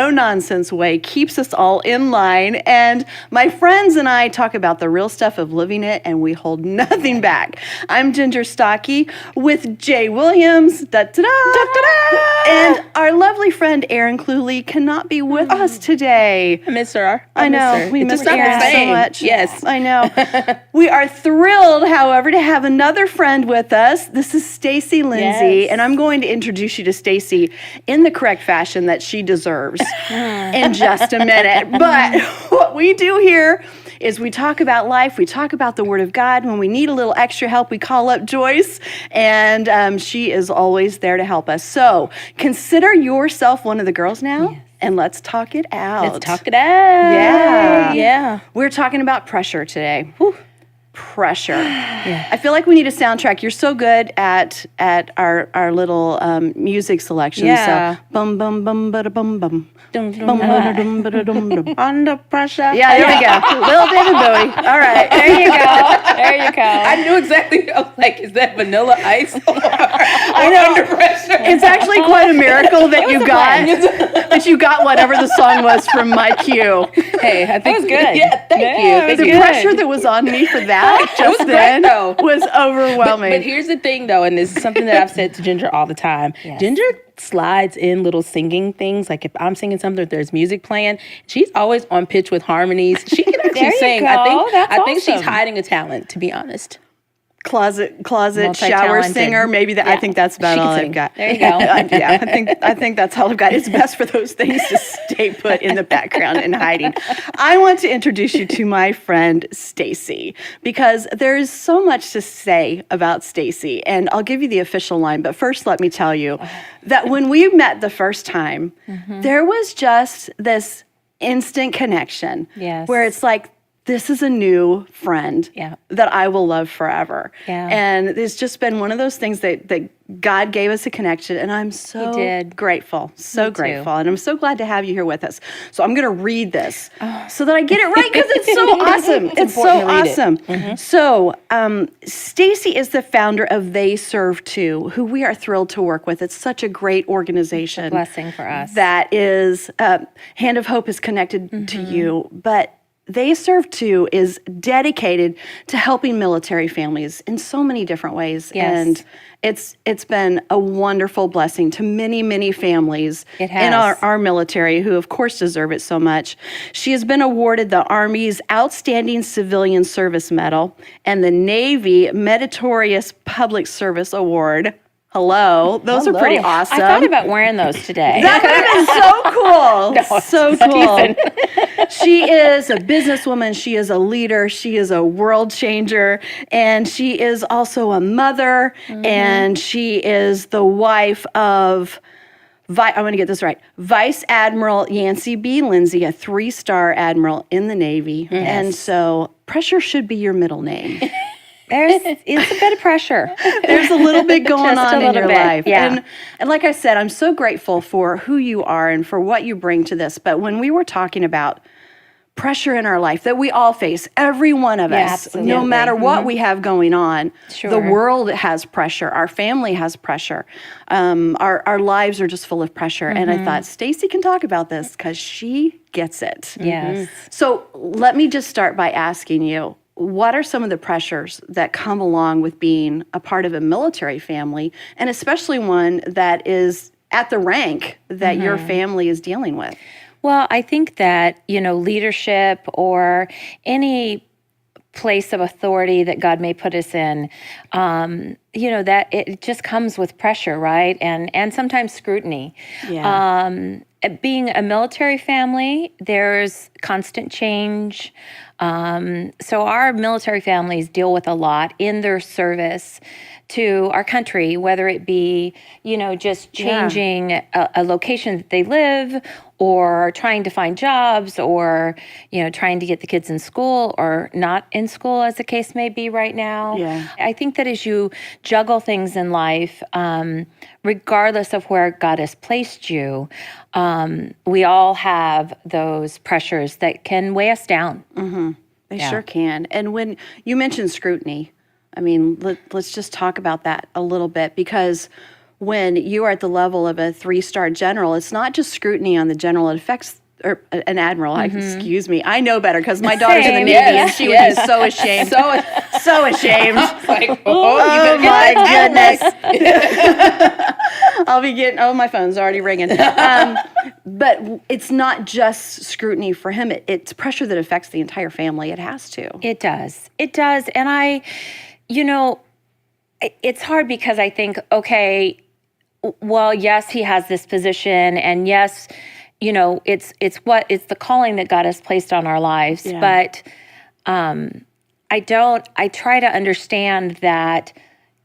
no-nonsense way, keeps us all in line. And my friends and I talk about the real stuff of living it, and we hold nothing back. I'm Ginger Stocky with Jay Williams, and our lovely friend Erin Cluley cannot be with us today. I miss her. I know. We miss Erin so much. Yes. I know. We are thrilled, however, to have another friend with us. This is Stacy Lindsay, and I'm going to introduce you to Stacy in the correct fashion that she deserves in just a minute. But what we do here is we talk about life, we talk about the Word of God. When we need a little extra help, we call up Joyce, and she is always there to help us. So consider yourself one of the girls now. Yes. And let's talk it out. Let's talk it out. Yeah. Yeah. We're talking about pressure today. Whew. Pressure. Yeah. I feel like we need a soundtrack. You're so good at our little music selection. Yeah. So bum bum bum ba bum bum. Under pressure. Yeah, there we go. Little David Bowie. All right. There you go. There you go. I knew exactly. I was like, is that Vanilla Ice? I know. Under pressure. It's actually quite a miracle that you got whatever the song was from my cue. Hey, I think that was good. Yeah, thank you. The pressure that was on me for that just then was overwhelming. But here's the thing, though, and this is something that I've said to Ginger all the time. Yes. Ginger slides in little singing things. Like if I'm singing something, if there's music playing, she's always on pitch with harmonies. She can actually sing. Go. I think she's hiding a talent, to be honest. Closet shower singer. Maybe that. Yeah. I think that's about all I've got. There you go. I think that's all I've got. It's best for those things to stay put in the background and hiding. I want to introduce you to my friend Stacy because there is so much to say about Stacy, and I'll give you the official line. But first, let me tell you that when we met the first time, there was just this instant connection. Yes. Where it's like, this is a new friend that I will love forever. Yeah. And it's just been one of those things that God gave us a connection, and I'm so grateful, so grateful. And I'm so glad to have you here with us. So I'm going to read this so that I get it right because it's so awesome. It's so awesome. So Stacy is the founder of They Serve Too, who we are thrilled to work with. It's such a great organization. It's a blessing for us. That is, Hand of Hope is connected to you, but They Serve Too is dedicated to helping military families in so many different ways. Yes. And it's been a wonderful blessing to many, many families in our military who, of course, deserve it so much. She has been awarded the Army's Outstanding Civilian Service Medal and the Navy Meritorious Public Service Award. Hello. Those are pretty awesome. I thought about wearing those today. That would have been so cool. So cool. She is a businesswoman. She is a leader. She is a world changer. And she is also a mother. And she is the wife of, I'm going to get this right, Vice Admiral Yancey B. Lindsay, a 3-star admiral in the Navy. Yes. And so pressure should be your middle name. It's a bit of pressure. There's a little bit going on in your life. Yeah. And like I said, I'm so grateful for who you are and for what you bring to this. But when we were talking about pressure in our life that we all face, every one of us, absolutely. No matter what we have going on, the world has pressure. Our family has pressure. Our lives are just full of pressure. And I thought, Stacy can talk about this because she gets it. Yes. So let me just start by asking you, what are some of the pressures that come along with being a part of a military family, and especially one that is at the rank that your family is dealing with? Well, I think that, leadership or any place of authority that God may put us in, that it just comes with pressure, right? And sometimes scrutiny. Yeah. Being a military family, there's constant change. So our military families deal with a lot in their service to our country, whether it be, just changing a location that they live, or trying to find jobs, or, trying to get the kids in school or not in school, as the case may be right now. Yeah. I think that as you juggle things in life, regardless of where God has placed you, we all have those pressures that can weigh us down. They sure can. And when you mentioned scrutiny, I mean, let's just talk about that a little bit, because when you are at the level of a 3-star general, it's not just scrutiny on the general, it affects or an admiral. Excuse me, I know better because my daughter's in the Navy, and she would be so ashamed, so ashamed. Like, Oh my goodness! I'll be getting. Oh, my phone's already ringing. But it's not just scrutiny for him. It's pressure that affects the entire family. It has to. It does. It does. And it's hard because I think, okay, well, yes, he has this position, and yes, it's the calling that God has placed on our lives. Yeah. But I try to understand that,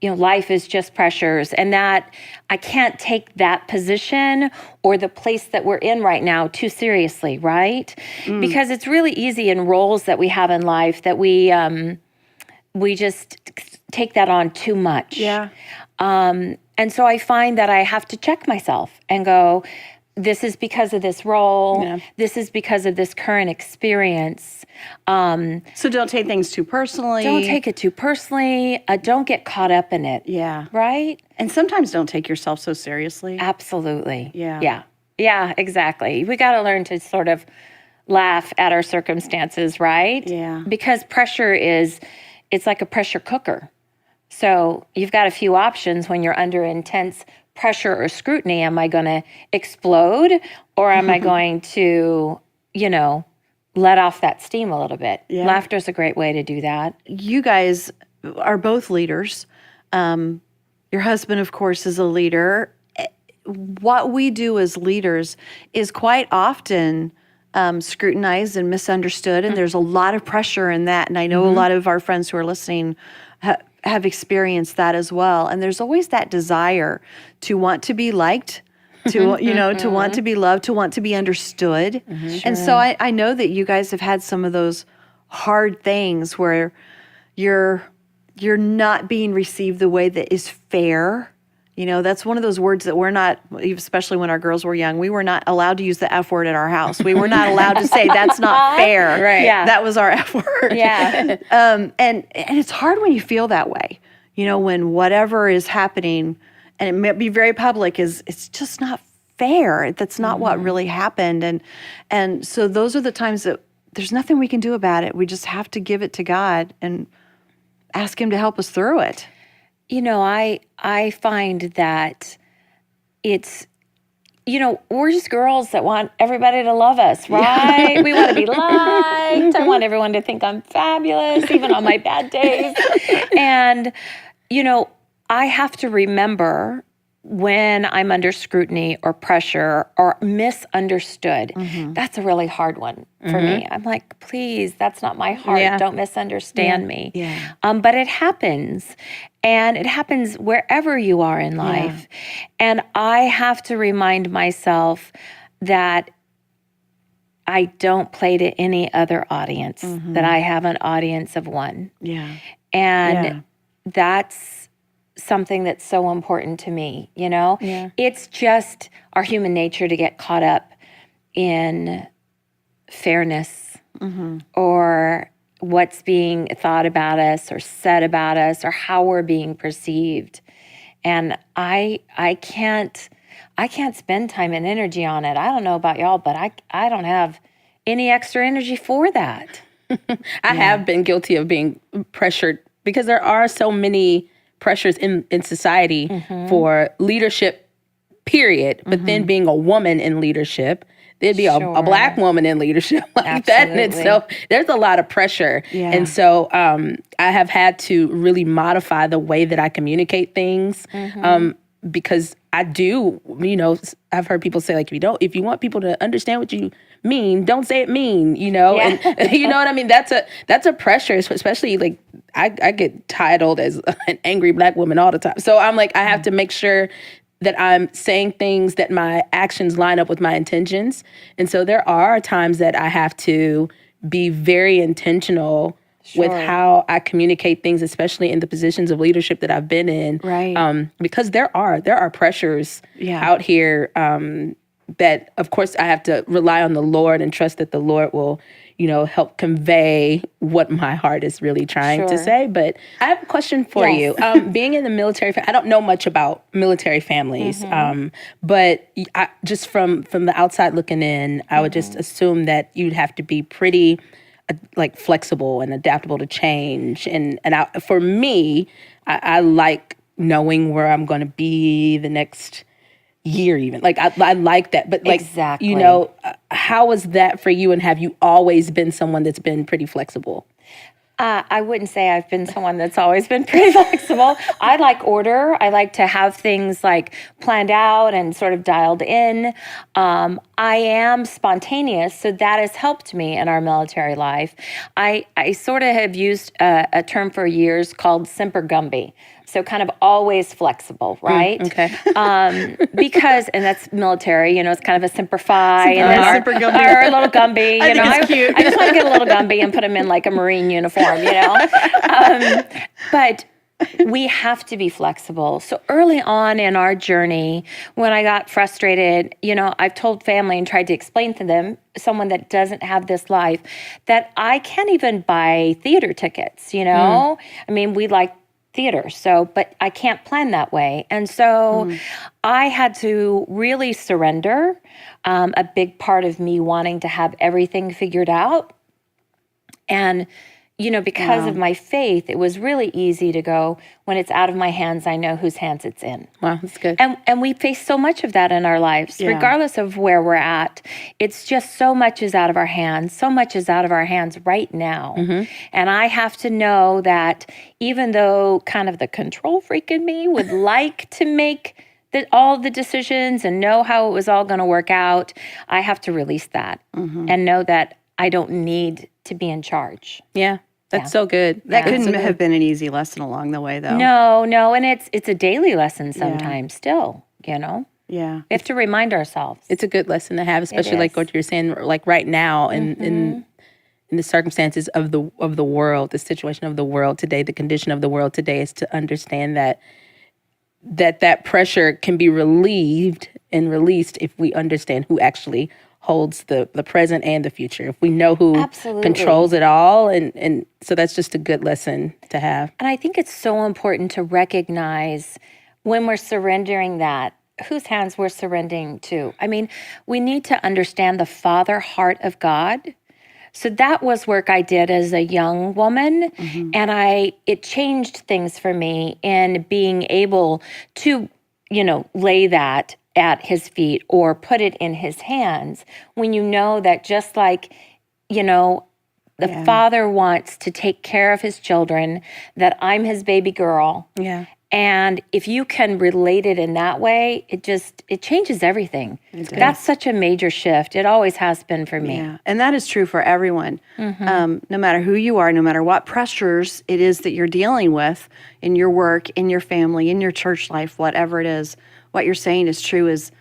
life is just pressures, and that I can't take that position or the place that we're in right now too seriously, right? Because it's really easy in roles that we have in life that we just take that on too much. Yeah. And so I find that I have to check myself and go, this is because of this role. Yeah. This is because of this current experience. So don't take things too personally. Don't take it too personally. Don't get caught up in it. Yeah. Right? And sometimes don't take yourself so seriously. Absolutely. Yeah. Yeah, exactly. We got to learn to sort of laugh at our circumstances, right? Yeah. Because pressure it's like a pressure cooker. So you've got a few options when you're under intense pressure or scrutiny. Am I going to explode, or am I going to, let off that steam a little bit? Yeah. Laughter's a great way to do that. You guys are both leaders. Your husband, of course, is a leader. What we do as leaders is quite often scrutinized and misunderstood, and there's a lot of pressure in that. And I know a lot of our friends who are listening have experienced that as well. And there's always that desire to want to be liked, to to want to be loved, to want to be understood. And so I know that you guys have had some of those hard things where you're not being received the way that is fair. That's one of those words that we're not, especially when our girls were young, we were not allowed to use the F word at our house. We were not allowed to say, that's not fair. Right. Yeah. That was our F word. Yeah. And it's hard when you feel that way, when whatever is happening, and it may be very public, it's just not fair. That's not what really happened. And so those are the times that there's nothing we can do about it. We just have to give it to God and ask him to help us through it. I find that it's, we're just girls that want everybody to love us, right? Yeah. We want to be liked. I want everyone to think I'm fabulous, even on my bad days. And, I have to remember when I'm under scrutiny or pressure or misunderstood. That's a really hard one for me. I'm like, please, that's not my heart. Yeah. Don't misunderstand me. Yeah. But it happens. And it happens wherever you are in life. And I have to remind myself that I don't play to any other audience, that I have an audience of one. Yeah. And that's something that's so important to me, Yeah. It's just our human nature to get caught up in fairness or what's being thought about us or said about us or how we're being perceived. And I can't spend time and energy on it. I don't know about y'all, but I don't have any extra energy for that. I have been guilty of being pressured because there are so many pressures in society for leadership, period. But then being a woman in leadership, there'd be a Black woman in leadership like that in itself. There's a lot of pressure. Yeah. And so I have had to really modify the way that I communicate things because I do, I've heard people say, like, if you want people to understand what you mean, don't say it mean, and you know what I mean? That's a pressure, especially like I get titled as an angry Black woman all the time. So I'm like, I have to make sure that I'm saying things that my actions line up with my intentions. And so there are times that I have to be very intentional with how I communicate things, especially in the positions of leadership that I've been in. Right. Because there are pressures out here that of course I have to rely on the Lord and trust that the Lord will, help convey what my heart is really trying to Sure. say. But I have a question for Yes. you. Being in the military, I don't know much about military families, but just from the outside looking in, I would just assume that you'd have to be pretty like flexible and adaptable to change. For me, I like knowing where I'm going to be the next year even. Like I like that. But like, Exactly. how was that for you? And have you always been someone that's been pretty flexible? I wouldn't say I've been someone that's always been pretty flexible. I like order. I like to have things like planned out and sort of dialed in. I am spontaneous, so that has helped me in our military life. I sort of have used a term for years called Semper Gumby. So kind of always flexible, right? Okay. Because, and that's military, it's kind of a Semper Fi. And then Semper Gumby. our little Gumby. I think it's cute. I just want to get a little Gumby and put him in like a Marine uniform, But we have to be flexible. So early on in our journey, when I got frustrated, I've told family and tried to explain to them, someone that doesn't have this life, that I can't even buy theater tickets, I mean, we like theater. But I can't plan that way. And so I had to really surrender a big part of me wanting to have everything figured out. And, because of my faith, it was really easy to go, when it's out of my hands, I know whose hands it's in. Wow, that's good. And we face so much of that in our lives, regardless of where we're at. It's just so much is out of our hands. So much is out of our hands right now. And I have to know that even though kind of the control freak in me would like to make all the decisions and know how it was all going to work out, I have to release that and know that I don't need to be in charge. Yeah. That's so good. That couldn't have been an easy lesson along the way, though. No, and it's a daily lesson sometimes still, Yeah. We have to remind ourselves. It's a good lesson to have, especially like what you're saying, like right now in the circumstances of the world, the situation of the world today, the condition of the world today, is to understand that pressure can be relieved and released if we understand who actually holds the present and the future. If we know who controls it all. And so that's just a good lesson to have. And I think it's so important to recognize when we're surrendering that, whose hands we're surrendering to. I mean, we need to understand the Father heart of God. So that was work I did as a young woman. And it changed things for me in being able to, lay that at his feet or put it in his hands, when you know that just like, the Father wants to take care of his children, that I'm his baby girl. Yeah. And if you can relate it in that way, it changes everything. That's such a major shift. It always has been for me. Yeah, and that is true for everyone. No matter who you are, no matter what pressures it is that you're dealing with in your work, in your family, in your church life, whatever it is, what you're saying is true. Is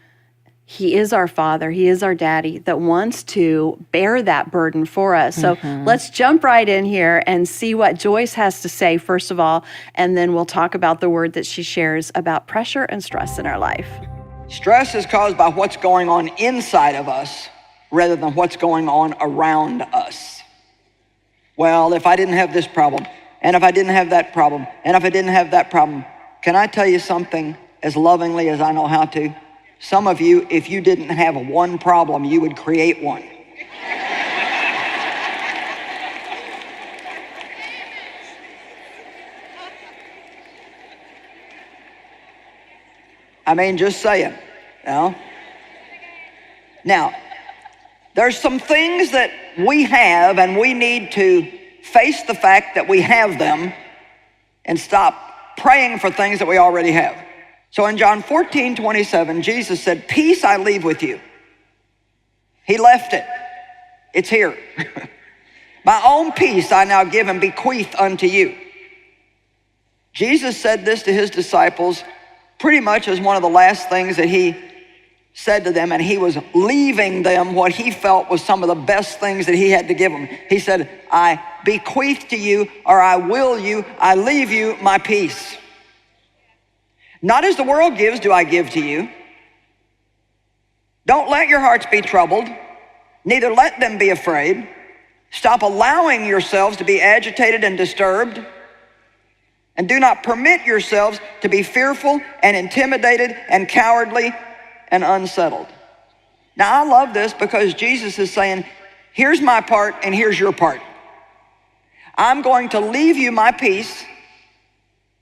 He is our Father. He is our Daddy that wants to bear that burden for us. So let's jump right in here and see what Joyce has to say, first of all, and then we'll talk about the word that she shares about pressure and stress in our life. Stress is caused by what's going on inside of us rather than what's going on around us. Well, if I didn't have this problem, and if I didn't have that problem, and if I didn't have that problem, can I tell you something as lovingly as I know how to? Some of you, if you didn't have one problem, you would create one. I mean, just saying, Now, there's some things that we have, and we need to face the fact that we have them and stop praying for things that we already have. So in John 14:27, Jesus said, "Peace I leave with you." He left it. It's here. "My own peace I now give and bequeath unto you." Jesus said this to his disciples pretty much as one of the last things that he said to them, and he was leaving them what he felt was some of the best things that he had to give them. He said, "I bequeath to you, or I will you, I leave you my peace. Not as the world gives do I give to you. Don't let your hearts be troubled, neither let them be afraid. Stop allowing yourselves to be agitated and disturbed, and do not permit yourselves to be fearful and intimidated and cowardly and unsettled. Now, I love this because Jesus is saying, here's my part and here's your part. I'm going to leave you my peace.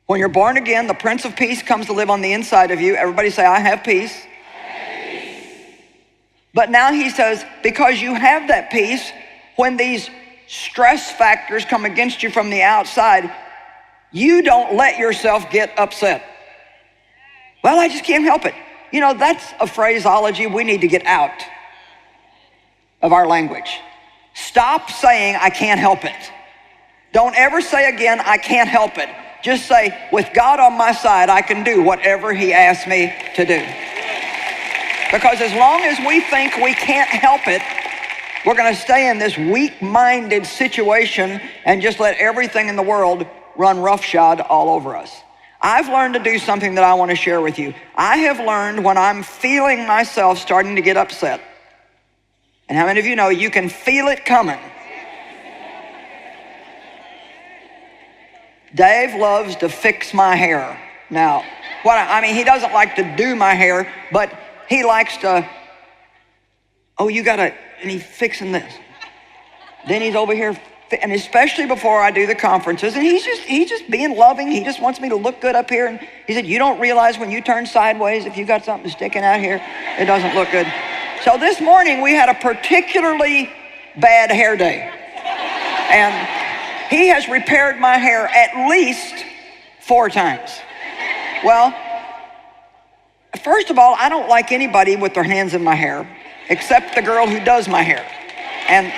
When you're born again, the Prince of Peace comes to live on the inside of you. Everybody say, I have peace. But now he says, because you have that peace, when these stress factors come against you from the outside, you don't let yourself get upset. Well, I just can't help it. You know, that's a phraseology we need to get out of our language. Stop saying, I can't help it. Don't ever say again, I can't help it. Just say, with God on my side, I can do whatever he asks me to do. Because as long as we think we can't help it, we're going to stay in this weak-minded situation and just let everything in the world run roughshod all over us. I've learned to do something that I want to share with you. I have learned when I'm feeling myself starting to get upset. And how many of you know you can feel it coming? Dave loves to fix my hair. Now, he doesn't like to do my hair, but he likes to, and he's fixing this. Then he's over here, and especially before I do the conferences, and he's just being loving. He just wants me to look good up here. And he said, you don't realize when you turn sideways, if you got something sticking out here, it doesn't look good. So this morning we had a particularly bad hair day. And he has repaired my hair at least 4 times. Well, first of all, I don't like anybody with their hands in my hair, except the girl who does my hair. And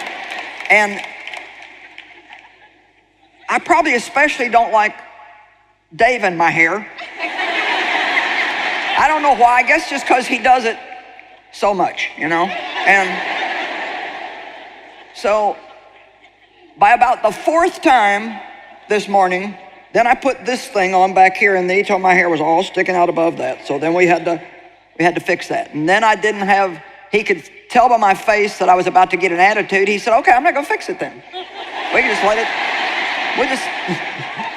I probably especially don't like Dave in my hair. I don't know why. I guess just because he does it so much, you know? And so by about the 4th time this morning, then I put this thing on back here, and then he told my hair was all sticking out above that. So then we had to fix that. And then he could tell by my face that I was about to get an attitude. He said, okay, I'm not gonna fix it then. We can just let it,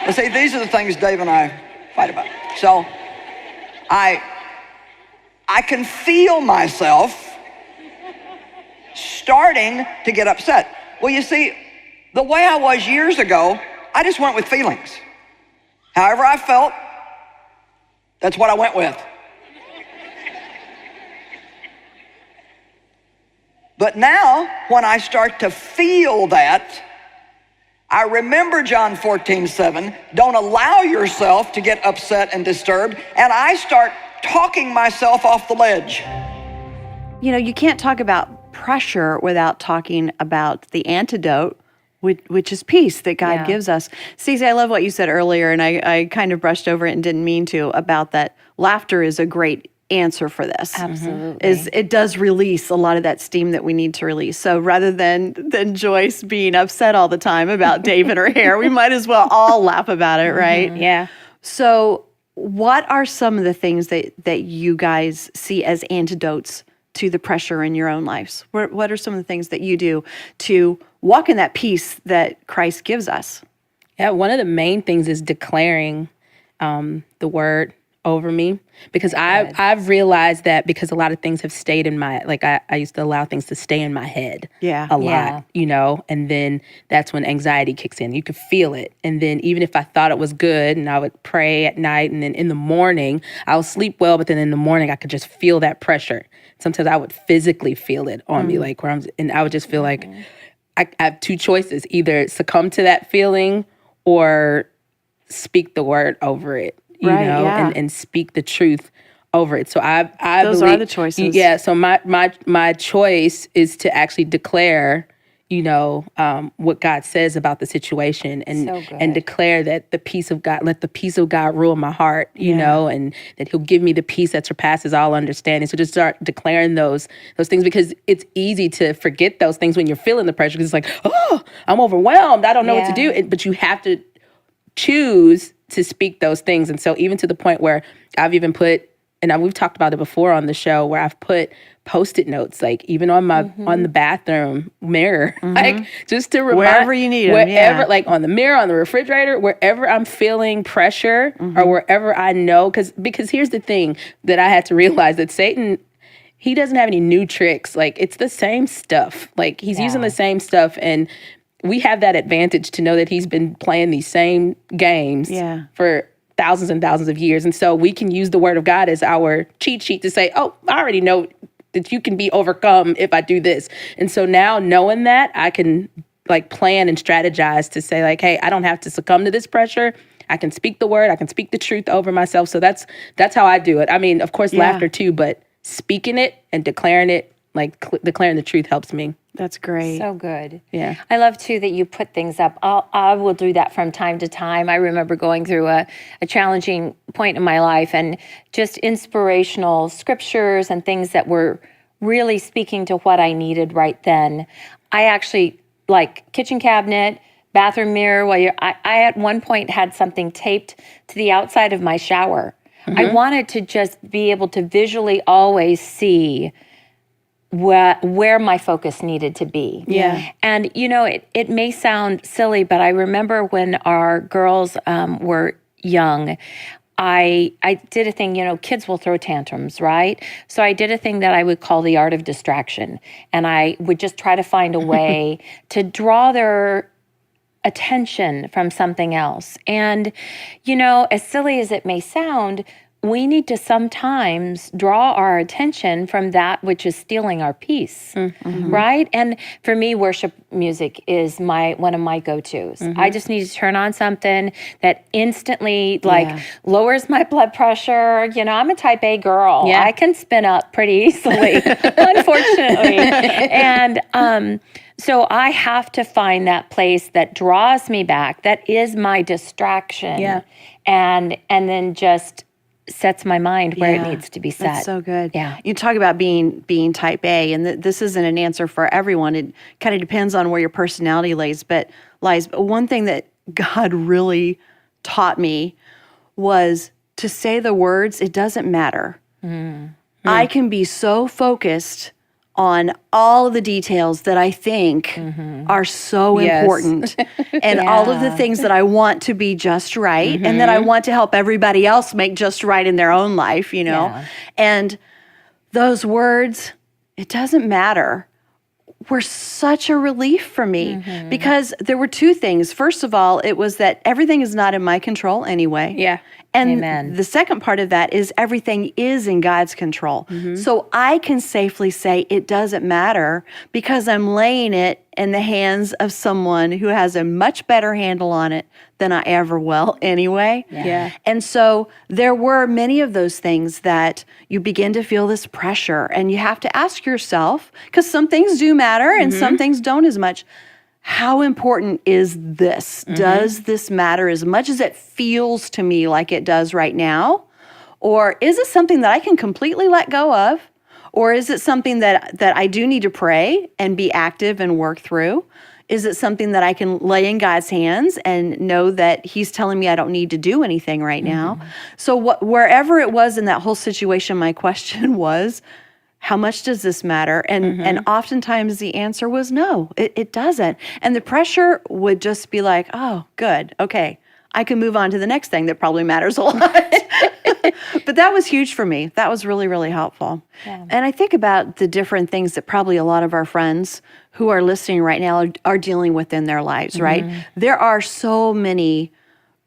let's say these are the things Dave and I fight about. So I can feel myself starting to get upset. Well, you see, the way I was years ago, I just went with feelings. However I felt, that's what I went with. But now, when I start to feel that, I remember John 14:7, don't allow yourself to get upset and disturbed, and I start talking myself off the ledge. You know, you can't talk about pressure without talking about the antidote, which is peace that God gives us. Stacey, I love what you said earlier, and I kind of brushed over it and didn't mean to, about that laughter is a great answer for this. Absolutely. It does release a lot of that steam that we need to release. So rather than Joyce being upset all the time about Dave and her hair, we might as well all laugh about it, right? Yeah. So what are some of the things that you guys see as antidotes to the pressure in your own lives? What are some of the things that you do to walk in that peace that Christ gives us? Yeah, one of the main things is declaring the word over me, because I've realized that because a lot of things have stayed in my, like I used to allow things to stay in my head a lot, you know, and then that's when anxiety kicks in. You could feel it. And then even if I thought it was good and I would pray at night, and then in the morning, I would sleep well, but then in the morning I could just feel that pressure. Sometimes I would physically feel it on me, like and I would just feel like I have 2 choices, either succumb to that feeling or speak the word over it. You know, and speak the truth over it. So I those believe, are the choices. Yeah. So my choice is to actually declare, you know, what God says about the situation, and declare that the peace of God, let the peace of God rule my heart, you know, and that He'll give me the peace that surpasses all understanding. So just start declaring those things, because it's easy to forget those things when you're feeling the pressure, because it's like, oh, I'm overwhelmed, I don't know what to do. But you have to choose to speak those things. And so even to the point where I've even put, and we've talked about it before on the show, where I've put Post-it notes, like even on my on the bathroom mirror, like just to remind Wherever you need 'em, wherever, yeah. like on the mirror, on the refrigerator, wherever I'm feeling pressure or wherever I know, because here's the thing that I had to realize, that Satan, he doesn't have any new tricks. Like it's the same stuff. Like he's using the same stuff, and we have that advantage to know that he's been playing these same games for thousands and thousands of years. And so we can use the word of God as our cheat sheet to say, oh, I already know that you can be overcome if I do this. And so now knowing that, I can like plan and strategize to say like, hey, I don't have to succumb to this pressure. I can speak the word. I can speak the truth over myself. So that's how I do it. I mean, of course, laughter too, but speaking it and declaring it, like declaring the truth helps me. That's great. So good. Yeah. I love too that you put things up. I will do that from time to time. I remember going through a challenging point in my life, and just inspirational scriptures and things that were really speaking to what I needed right then. I actually, like kitchen cabinet, bathroom mirror, I at one point had something taped to the outside of my shower. I wanted to just be able to visually always see where my focus needed to be. Yeah. And, you know, it may sound silly, but I remember when our girls were young, I did a thing, you know, kids will throw tantrums, right? So I did a thing that I would call the art of distraction. And I would just try to find a way to draw their attention from something else. And, you know, as silly as it may sound, we need to sometimes draw our attention from that which is stealing our peace, right? And for me, worship music is one of my go-tos. I just need to turn on something that instantly lowers my blood pressure. You know, I'm a type A girl. I can spin up pretty easily, unfortunately. And so I have to find that place that draws me back, that is my distraction, and then just sets my mind where it needs to be set. That's so good. Yeah. You talk about being type A, and this isn't an answer for everyone. It kind of depends on where your personality lies. But one thing that God really taught me was to say the words, it doesn't matter. I can be so focused on all of the details that I think are so important, and all of the things that I want to be just right, and that I want to help everybody else make just right in their own life, you know? And those words, it doesn't matter, were such a relief for me, because there were two things. First of all, it was that everything is not in my control anyway. Yeah. And the second part of that is everything is in God's control. So I can safely say it doesn't matter, because I'm laying it in the hands of someone who has a much better handle on it than I ever will anyway. Yeah. And so there were many of those things that you begin to feel this pressure, and you have to ask yourself, because some things do matter and some things don't as much. How important is this? Does this matter as much as it feels to me like it does right now? Or is it something that I can completely let go of? Or is it something that I do need to pray and be active and work through? Is it something that I can lay in God's hands and know that He's telling me I don't need to do anything right now? So wherever it was in that whole situation, my question was, how much does this matter? And oftentimes the answer was no, it doesn't. And the pressure would just be like, oh, good, okay, I can move on to the next thing that probably matters a lot. But that was huge for me. That was really, really helpful. Yeah. And I think about the different things that probably a lot of our friends who are listening right now are dealing with in their lives, right? There are so many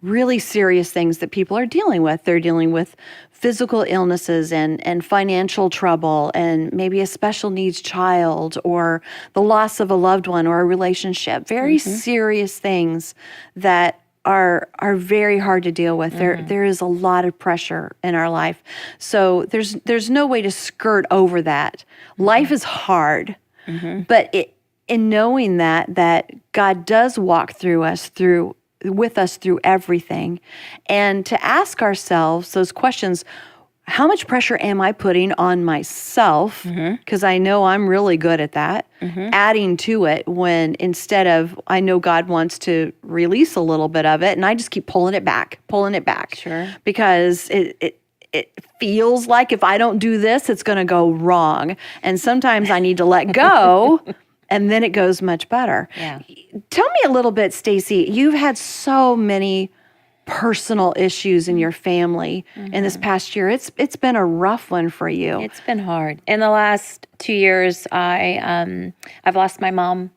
really serious things that people are dealing with. They're dealing with physical illnesses and financial trouble, and maybe a special needs child, or the loss of a loved one or a relationship. Very serious things that are very hard to deal with. There is a lot of pressure in our life. So there's no way to skirt over that. Life is hard, but in knowing that God does walk with us through everything, and to ask ourselves those questions: how much pressure am I putting on myself? Because I know I'm really good at that. Adding to it, when instead of, I know God wants to release a little bit of it, and I just keep pulling it back. Sure. Because it feels like if I don't do this, it's going to go wrong. And sometimes I need to let go, and then it goes much better. Yeah. Tell me a little bit, Stacy. You've had so many personal issues in your family in this past year. It's been a rough one for you. It's been hard. In the last 2 years, I've lost my mom.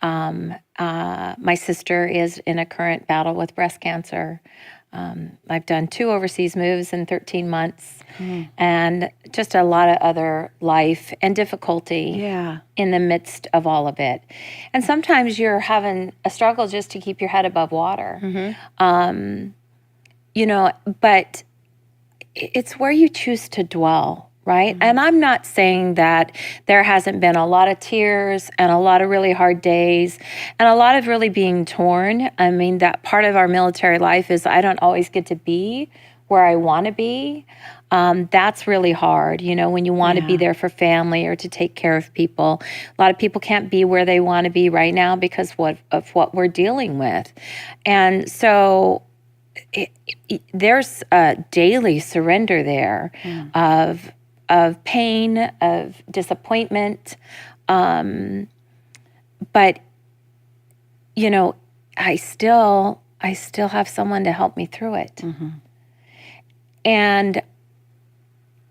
My sister is in a current battle with breast cancer. I've done 2 overseas moves in 13 months and just a lot of other life and difficulty in the midst of all of it. And sometimes you're having a struggle just to keep your head above water. But it's where you choose to dwell, right? And I'm not saying that there hasn't been a lot of tears and a lot of really hard days and a lot of really being torn. I mean, that part of our military life is I don't always get to be where I want to be. That's really hard, when you want to be there for family or to take care of people. A lot of people can't be where they want to be right now because of what we're dealing with. And so there's a daily surrender there of pain, of disappointment. But, I still have someone to help me through it. And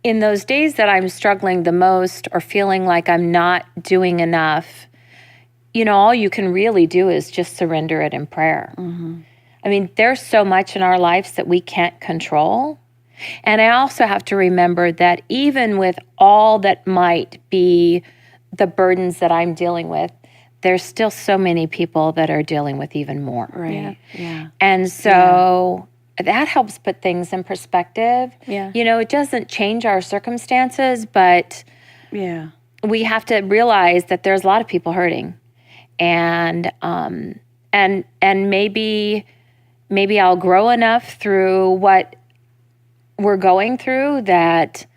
in those days that I'm struggling the most or feeling like I'm not doing enough, all you can really do is just surrender it in prayer. I mean, there's so much in our lives that we can't control. And I also have to remember that even with all that might be the burdens that I'm dealing with, there's still so many people that are dealing with even more. Right. Yeah. And so that helps put things in perspective. Yeah. It doesn't change our circumstances, but we have to realize that there's a lot of people hurting. And maybe I'll grow enough through what we're going through that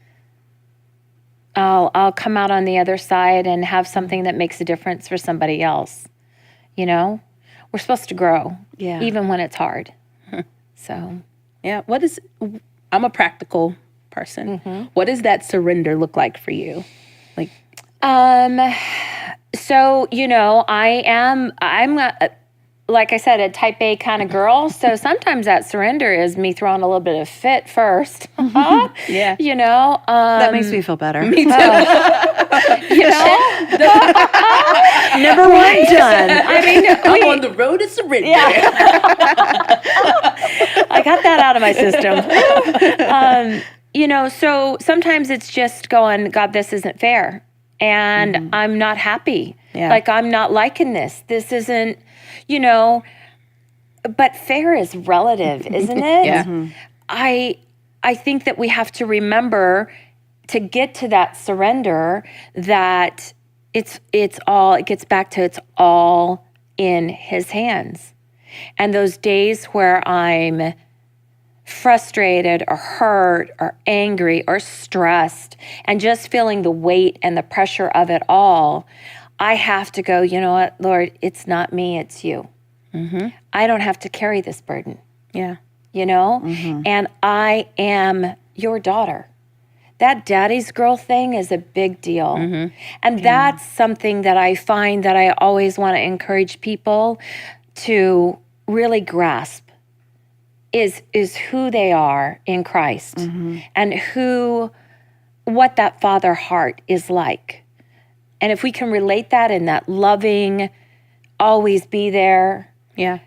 I'll come out on the other side and have something that makes a difference for somebody else. We're supposed to grow, even when it's hard. So, yeah. I'm a practical person. What does that surrender look like for you? So, I'm like I said, a type A kind of girl. So sometimes that surrender is me throwing a little bit of fit first. Yeah. That makes me feel better. Me too. Never one done. I mean, I'm on the road to surrender. I got that out of my system. So sometimes it's just going, God, this isn't fair. And I'm not happy. Yeah. Like, I'm not liking this. This isn't, but fair is relative, isn't it? Yeah. I think that we have to remember to get to that surrender that it gets back to it's all in His hands. And those days where I'm frustrated or hurt or angry or stressed and just feeling the weight and the pressure of it all, I have to go, you know what, Lord, it's not me, it's you. I don't have to carry this burden. Yeah. And I am your daughter. That daddy's girl thing is a big deal. And that's something that I find that I always want to encourage people to really grasp is who they are in Christ and what that father heart is like. And if we can relate that in that loving, always be there. Yeah.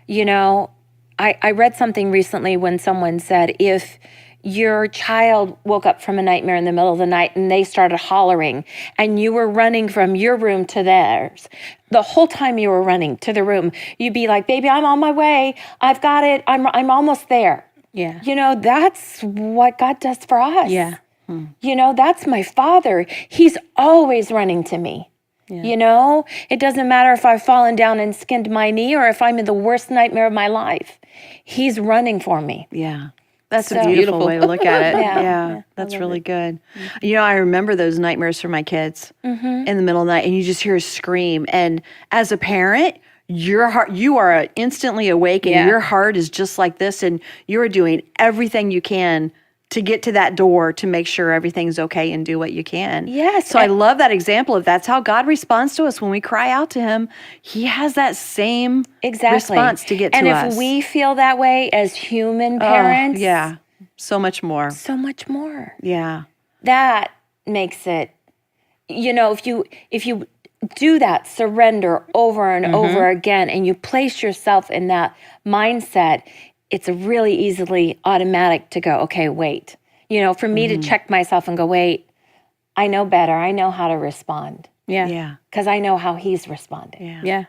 I read something recently when someone said, if your child woke up from a nightmare in the middle of the night and they started hollering and you were running from your room to theirs, the whole time you were running to the room, you'd be like, baby, I'm on my way. I've got it. I'm almost there. Yeah. That's what God does for us. Yeah. That's my Father. He's always running to me. Yeah. It doesn't matter if I've fallen down and skinned my knee or if I'm in the worst nightmare of my life. He's running for me. Yeah. That's So a beautiful way to look at it. Yeah. That's really good. I remember those nightmares for my kids in the middle of the night, and you just hear a scream. And as a parent, your heart, you are instantly awake, and your heart is just like this, and you are doing everything you can to get to that door to make sure everything's okay and do what you can. Yes. So I love that example of that's how God responds to us when we cry out to him. He has that same response to get to us. And if we feel that way as human parents, yeah, so much more. so much more. Yeah. That makes it, if you do that surrender over and over again, and you place yourself in that mindset, it's really easily automatic to go, okay, wait. For me to check myself and go, wait, I know better. I know how to respond. Yeah. Yeah. Because I know how he's responding. Yeah.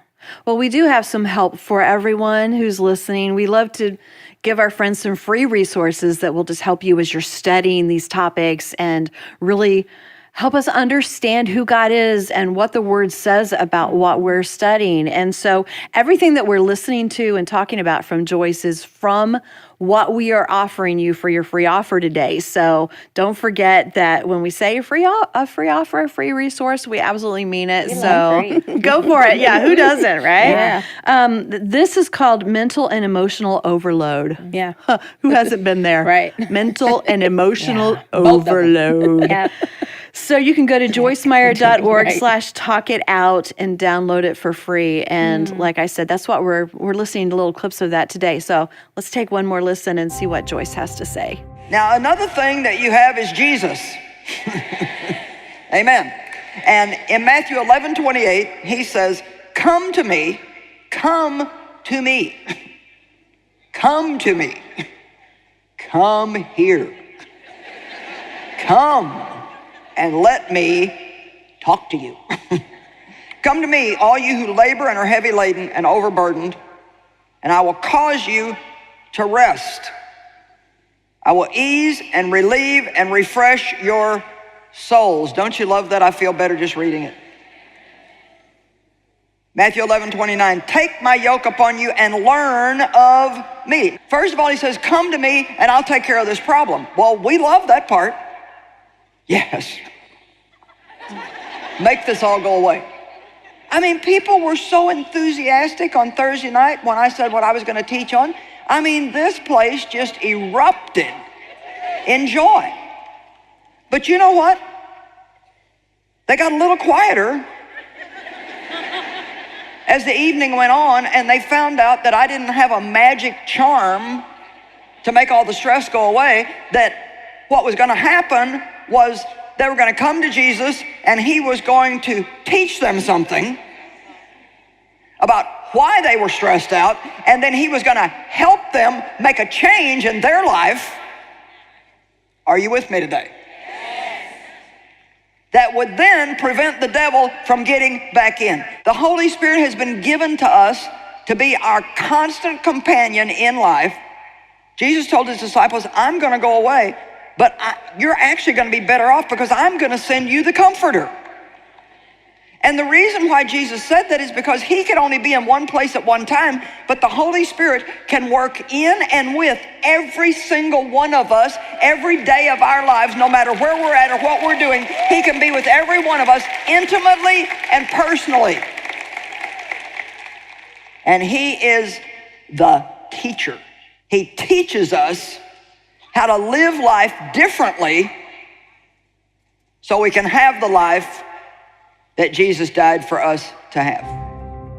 Well, we do have some help for everyone who's listening. We love to give our friends some free resources that will just help you as you're studying these topics and really help us understand who God is and what the Word says about what we're studying. And so everything that we're listening to and talking about from Joyce is from what we are offering you for your free offer today. So don't forget that when we say a free offer, a free resource, we absolutely mean it. So go for it. Yeah, who doesn't, right? Yeah. This is called mental and emotional overload. Yeah. Who hasn't been there? Right. Mental and emotional overload. Yeah. So you can go to joycemeyer.org/talkitout and download it for free. And like I said, that's what we're listening to little clips of that today. So let's take one more listen and see what Joyce has to say. Now, another thing that you have is Jesus. Amen. And in Matthew 11:28, he says, come to me, come to me, come to me, come here, come and let me talk to you. Come to me, all you who labor and are heavy laden and overburdened, and I will cause you to rest. I will ease and relieve and refresh your souls. Don't you love that? I feel better just reading it. Matthew 11:29, take my yoke upon you and learn of me. First of all, he says, come to me and I'll take care of this problem. Well, we love that part. Yes. Make this all go away. I mean, people were so enthusiastic on Thursday night when I said what I was going to teach on. I mean, this place just erupted in joy. But you know what? They got a little quieter as the evening went on, and they found out that I didn't have a magic charm to make all the stress go away, that what was going to happen was they were going to come to Jesus and he was going to teach them something about why they were stressed out, and then he was going to help them make a change in their life. Are you with me today? That would then prevent the devil from getting back in. The Holy Spirit has been given to us to be our constant companion in life. Jesus told his disciples, I'm going to go away, but you're actually going to be better off because I'm going to send you the Comforter. And the reason why Jesus said that is because he could only be in one place at one time, but the Holy Spirit can work in and with every single one of us every day of our lives, no matter where we're at or what we're doing. He can be with every one of us intimately and personally. And he is the teacher. He teaches us how to live life differently so we can have the life that Jesus died for us to have.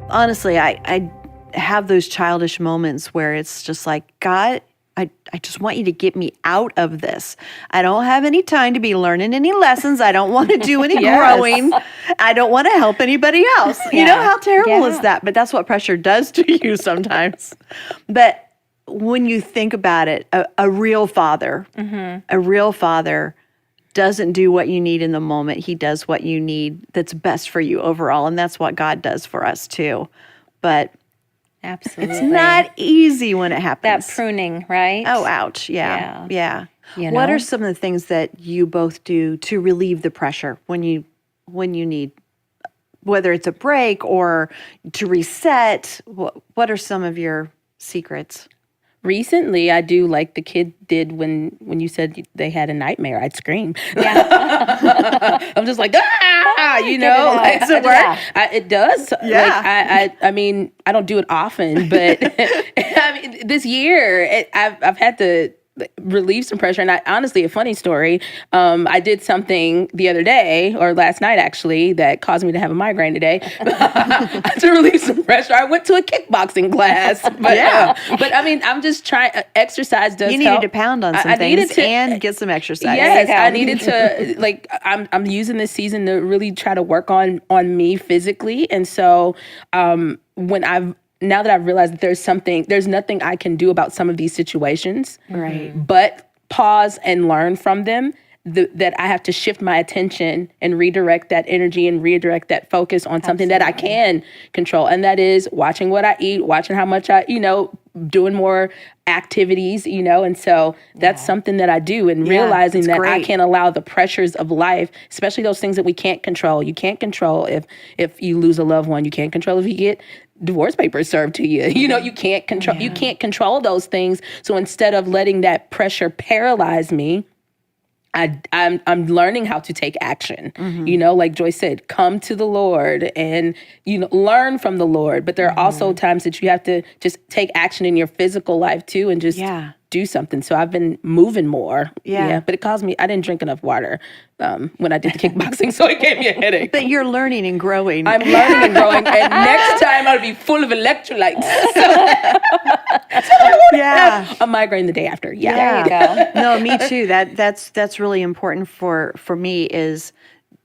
Honestly, I have those childish moments where it's just like, God, I just want you to get me out of this. I don't have any time to be learning any lessons. I don't want to do any growing. I don't want to help anybody else. You know, how terrible is that? But that's what pressure does to you sometimes. But when you think about it, a real father, doesn't do what you need in the moment. He does what you need that's best for you overall. And that's what God does for us too. But absolutely, it's not easy when it happens. That pruning, right? Oh, ouch. Yeah. You What know? are some of the things that you both do to relieve the pressure when you need, whether it's a break or to reset? What are some of your secrets? Recently, I do like the kid did when you said they had a nightmare. I'd scream. Yeah. I'm just like, you know. Like, Does it work? It does. Yeah. Like, I mean, I don't do it often, but I mean, this year I've had to relieve some pressure. And honestly, a funny story, I did something the other day, or last night actually, that caused me to have a migraine today. To relieve some pressure, I went to a kickboxing class. But I mean, I'm just trying, exercise does You needed help. to pound on some I needed things to, and get some exercise. yes, I needed to, like, I'm using this season to really try to work on me physically. And so now that I've realized that there's nothing I can do about some of these situations, Right. but pause and learn from them, that I have to shift my attention and redirect that energy and redirect that focus on something that I can control. And that is watching what I eat, watching how much doing more activities, and so that's something that I do, and realizing that I can't allow the pressures of life, especially those things that we can't control. You can't control if you lose a loved one. You can't control if you get divorce papers served to you. You can't control those things. So instead of letting that pressure paralyze me, I'm learning how to take action. Like Joyce said, come to the Lord and learn from the Lord. But there are also times that you have to just take action in your physical life too, and just do something. So I've been moving more. But it caused me. I didn't drink enough water when I did the kickboxing, so it gave me a headache. But you're learning and growing. I'm learning and growing, and next time I'll be full of electrolytes. A migraine the day after. There you go. No, me too. That's really important for me, is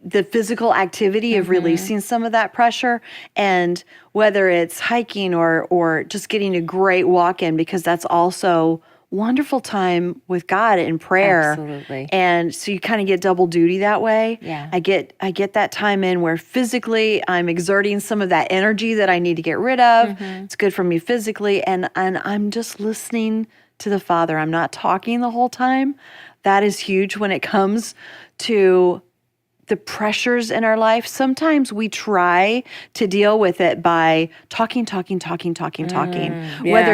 the physical activity of releasing some of that pressure, and whether it's hiking or just getting a great walk in, because that's also wonderful time with God in prayer. Absolutely. And so you kind of get double duty that way. Yeah. I get that time in where physically I'm exerting some of that energy that I need to get rid of. It's good for me physically, and I'm just listening to the Father. I'm not talking the whole time. That is huge when it comes to the pressures in our life. Sometimes we try to deal with it by talking, whether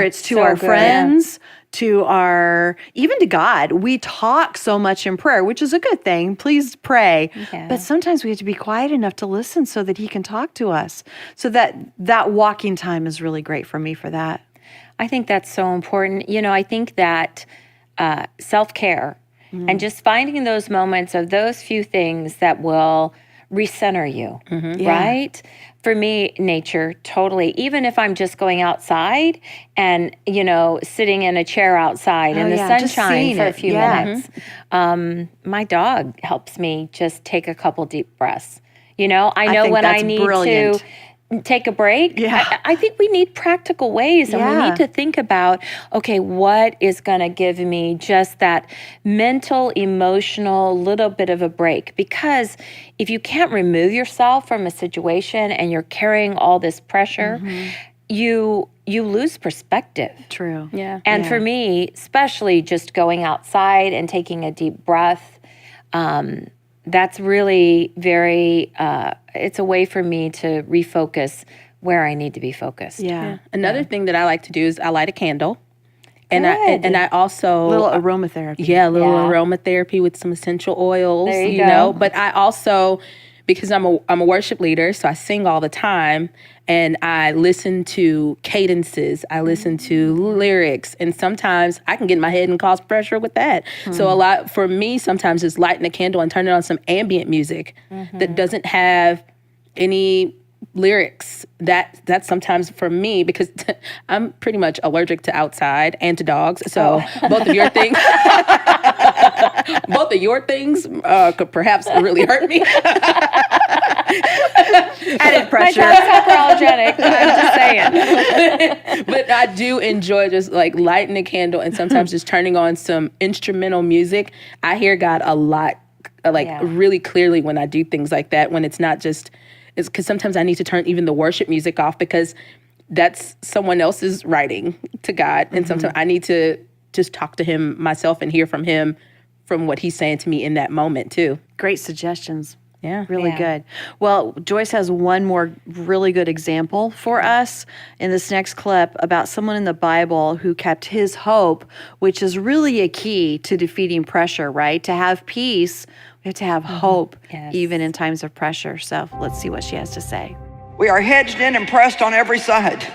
it's to our friends, to even to God. We talk so much in prayer, which is a good thing. Please pray. Yeah. But sometimes we have to be quiet enough to listen so that He can talk to us. So that walking time is really great for me for that. I think that's so important. I think that self-care and just finding those moments of those few things that will recenter you, right? For me, nature, totally. Even if I'm just going outside and, sitting in a chair outside in the sunshine for a few minutes. My dog helps me just take a couple deep breaths. I know when I need to take a break. I think we need practical ways, and we need to think about, okay, what is going to give me just that mental, emotional little bit of a break? Because if you can't remove yourself from a situation and you're carrying all this pressure, you lose perspective. True. Yeah. And for me, especially just going outside and taking a deep breath, that's really very, it's a way for me to refocus where I need to be focused. Another thing that I like to do is I light a candle. And I also... little aromatherapy. Yeah, a little aromatherapy with some essential oils, There you go. But I also, because I'm a worship leader, so I sing all the time, and I listen to cadences, I listen to lyrics, and sometimes I can get in my head and cause pressure with that. So a lot, for me, sometimes it's lighting a candle and turning on some ambient music that doesn't have any lyrics. That's sometimes for me, because I'm pretty much allergic to outside and to dogs. So both of your things, could perhaps really hurt me. Added pressure. My dog's hyperallergenic. I'm just saying. But I do enjoy just like lighting a candle and sometimes just turning on some instrumental music. I hear God a lot, really clearly when I do things like that, when it's not just, it's because sometimes I need to turn even the worship music off, because that's someone else's writing to God. And sometimes I need to just talk to Him myself and hear from Him, from what He's saying to me in that moment too. Great suggestions. Yeah. Really good. Well, Joyce has one more really good example for us in this next clip about someone in the Bible who kept his hope, which is really a key to defeating pressure, right? To have peace, we have to have hope, even in times of pressure. So let's see what she has to say. We are hedged in and pressed on every side,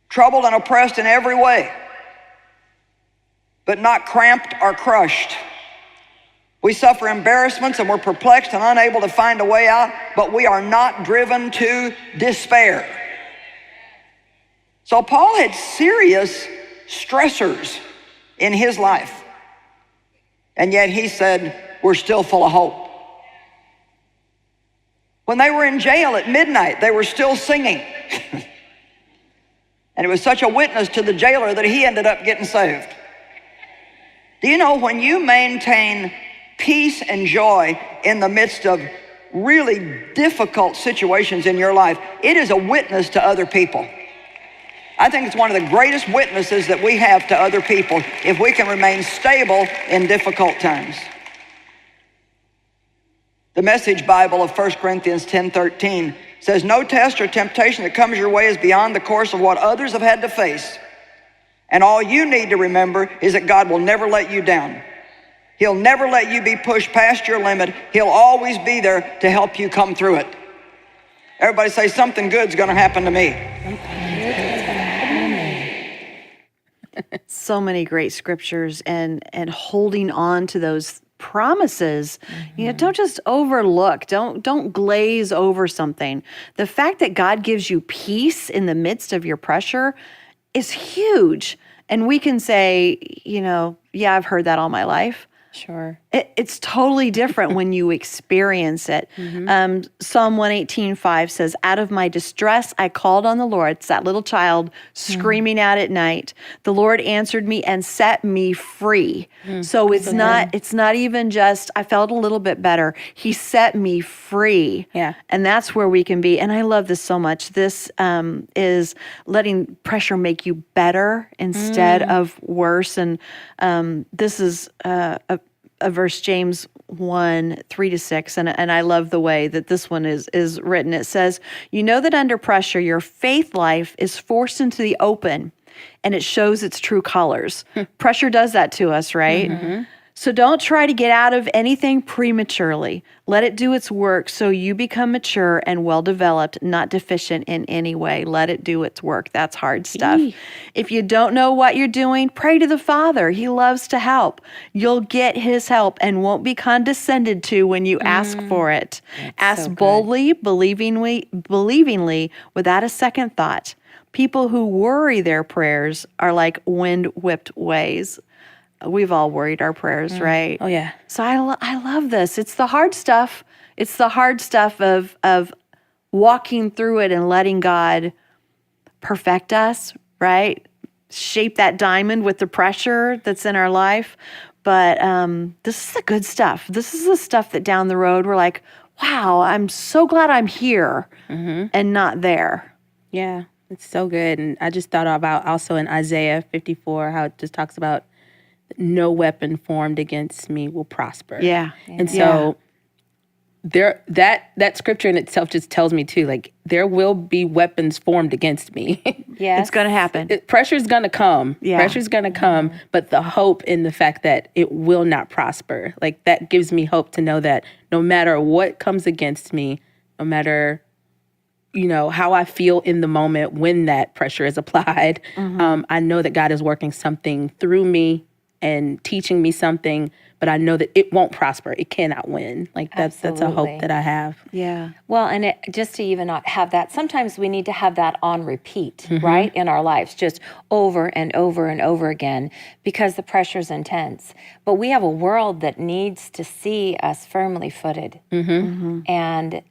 troubled and oppressed in every way. but not cramped or crushed. We suffer embarrassments and we're perplexed and unable to find a way out, but we are not driven to despair. So Paul had serious stressors in his life, and yet he said, we're still full of hope. When they were in jail at midnight, they were still singing. And it was such a witness to the jailer that he ended up getting saved. Do you know, when you maintain peace and joy in the midst of really difficult situations in your life, it is a witness to other people. I think it's one of the greatest witnesses that we have to other people if we can remain stable in difficult times. The Message Bible of 1 Corinthians 10:13 says, no test or temptation that comes your way is beyond the course of what others have had to face. And all you need to remember is that God will never let you down. He'll never let you be pushed past your limit. He'll always be there to help you come through it. Everybody say, something good's gonna happen to me. So many great scriptures and holding on to those promises. You know, don't just overlook, don't glaze over something. The fact that God gives you peace in the midst of your pressure is huge. And we can say, you know, yeah, I've heard that all my life. Sure. It's totally different when you experience it. Psalm 118:5 says, out of my distress, I called on the Lord. It's that little child screaming out at night. The Lord answered me and set me free. So it's not even just, I felt a little bit better. He set me free. Yeah. And that's where we can be. And I love this so much. This is letting pressure make you better instead of worse. And this is a verse, James 1:3-6, and I love the way that this one is written. It says, you know that under pressure, your faith life is forced into the open, and it shows its true colors. Pressure does that to us, right? So don't try to get out of anything prematurely. Let it do its work so you become mature and well-developed, not deficient in any way. Let it do its work. That's hard stuff. If you don't know what you're doing, pray to the Father. He loves to help. You'll get his help and won't be condescended to when you ask for it. Ask so good. boldly, believingly, without a second thought. People who worry their prayers are like wind-whipped waves. We've all worried our prayers, right? Oh, yeah. So I love this. It's the hard stuff. It's the hard stuff of walking through it and letting God perfect us, right? Shape that diamond with the pressure that's in our life. But this is the good stuff. This is the stuff that down the road we're like, wow, I'm so glad I'm here and not there. Yeah, it's so good. And I just thought about also in Isaiah 54, how it just talks about no weapon formed against me will prosper. Yeah. And so there that scripture in itself just tells me too, like, there will be weapons formed against me. Yes. It's going to happen. Pressure's going to come. Yeah. Pressure's going to come, but the hope in the fact that it will not prosper, like, that gives me hope to know that no matter what comes against me, no matter, you know, how I feel in the moment when that pressure is applied, I know that God is working something through me and teaching me something, but I know that it won't prosper. It cannot win. Like, that's a Absolutely. hope that I have. Yeah. Well, and just to even not have that, sometimes we need to have that on repeat, right, in our lives, just over and over and over again, because the pressure's intense. But we have a world that needs to see us firmly footed and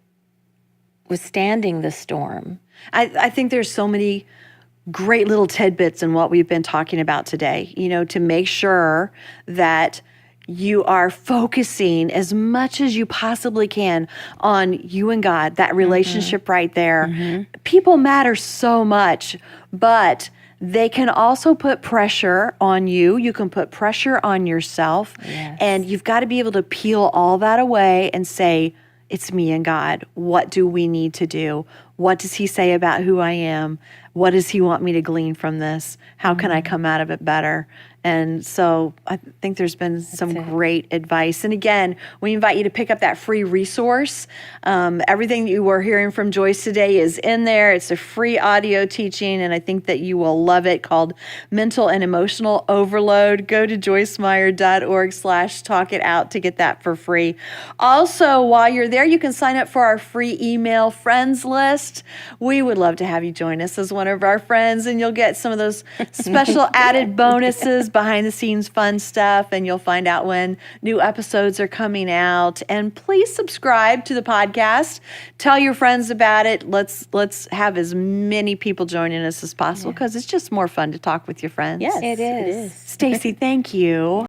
withstanding the storm. I think there's so many great little tidbits in what we've been talking about today, you know, to make sure that you are focusing as much as you possibly can on you and God, that relationship right there. People matter so much, but they can also put pressure on you. You can put pressure on yourself, and you've got to be able to peel all that away and say, it's me and God. What do we need to do? What does he say about who I am? What does he want me to glean from this? How can I come out of it better? And so I think there's been some great advice. And again, we invite you to pick up that free resource. Everything you were hearing from Joyce today is in there. It's a free audio teaching, and I think that you will love it, called Mental and Emotional Overload. Go to joycemeyer.org/talkitout to get that for free. Also, while you're there, you can sign up for our free email friends list. We would love to have you join us as one of our friends, and you'll get some of those special added bonuses, behind the scenes fun stuff, and you'll find out when new episodes are coming out. And please subscribe to the podcast. Tell your friends about it. Let's have as many people joining us as possible, because it's just more fun to talk with your friends. Yes, It is. Stacy, thank you.